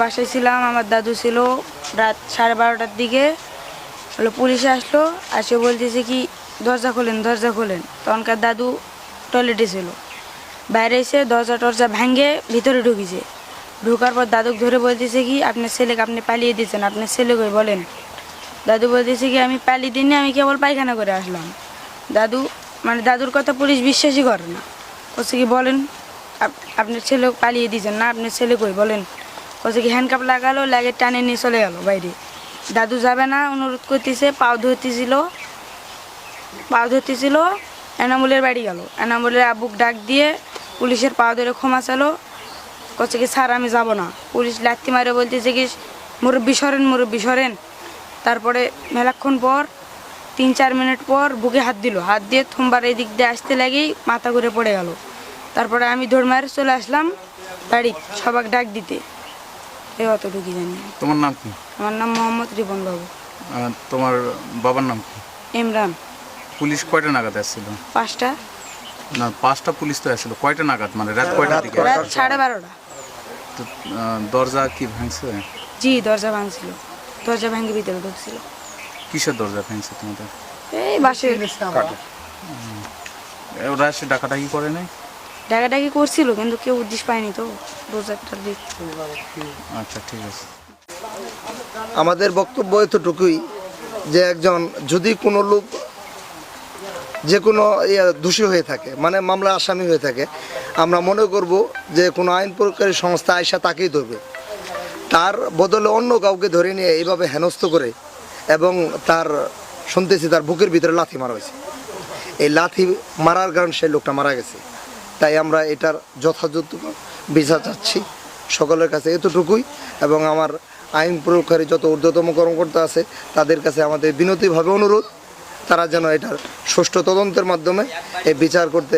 বাসায় ছিলাম, আমার দাদু ছিল। রাত 12:30টার দিকে হলো পুলিশ আসলো, আসে বলতেছে কি দরজা খোলেন দরজা খোলেন। তখনকার দাদু টয়লেটে ছিল, বাইরে এসে দরজা টরজা ভেঙে ভিতরে ঢুকিছে। ঢোকার পর দাদুকে ধরে বলতেছে কি আপনার ছেলেকে আপনি পালিয়ে দিয়েছেন, আপনার ছেলে কই বলেন। দাদু বলতেছে কি আমি পালিয়ে দিইনি, আমি কেবল পায়খানা করে আসলাম। দাদু মানে দাদুর কথা পুলিশ বিশ্বাসই করে না। বলছে কি বলেন আপনার ছেলে পালিয়ে দিয়েছেন না, আপনার ছেলে কই বলেন। বলছে কি হ্যান্ডকাপ লাগালো, লাগে টানে নিয়ে চলে গেল বাইরে। দাদু যাবে না, অনুরোধ করতেছে, পাও ধরতেছিল। এনামুলের বাড়ি গেল, এনামুলের আব্বুক ডাক দিয়ে পুলিশের পা ধরে ক্ষমা চালো। বলছে কি স্যার আমি যাব না। পুলিশ লাথি মারে বলতেছে কি মুরব্বি সরেন। তারপরে মেলাক্ষণ পর 3-4 মিনিট পর বুকে হাত দিল, হাত দিয়ে থুমবার এই দিক দিয়ে আসতে লাগেই মাথা ঘুরে পড়ে গেল। তারপরে আমি দৌড় মারে চলে আসলাম বাড়ি সবাক ডাক দিতে। এই অতটুকু জানি। তোমার নাম কি? আমার নাম মোহাম্মদ রিপন বাবু। তোমার বাবার নাম কি? ইমরান। পুলিশ কয়টা নাগাদ আসছিল? 5টা। না 5টা পুলিশ তো আসছিল, কয়টা নাগাদ মানে রাত কয়টার দিকে? রাত 12:30। তো দরজা কি ভাঙছে? জি দরজা ভাঙছিল, দরজা ভেঙে ভিতরে ঢুকছিল। কিসের দরজা ভাঙছে তোমাদের? এই বাসে ওরা এসে ডাকাডাকি করে নাই? ডাকাডাকি করছিল কিন্তু কেউ উদ্দেশ্য পায়নি তো দরজাটার দিক। আচ্ছা ঠিক আছে। আমাদের বক্তব্য এতটুকুই যে একজন যদি কোনো লোক যে কোনো দোষী হয়ে থাকে, মানে মামলা আসামি হয়ে থাকে, আমরা মনে করব যে কোনো আইন প্রয়োগকারী সংস্থা আইসা তাকেই ধরবে। তার বদলে অন্য কাউকে ধরে নিয়ে এইভাবে হেনস্থ করে এবং তার শুনতেছি তার বুকের ভিতরে লাথি মারা হয়েছে। এই লাথি মারার কারণে সেই লোকটা মারা গেছে। তাই আমরা এটার যথাযথ বিচার চাচ্ছি সকলের কাছে, এতটুকুই। এবং আমার আইন প্রয়োগকারী যত ঊর্ধ্বতম কর্মকর্তা আছে তাদের কাছে আমাদের বিনতিভাবে অনুরোধ, তারা যেন এটার সুষ্ঠু তদন্তের মাধ্যমে এই বিচার করতে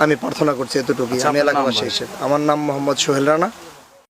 আমি প্রার্থনা করছি, এতটুকুই। আমি এলাকাবাসী হিসেবে, আমার নাম মোহাম্মদ সোহেল রানা।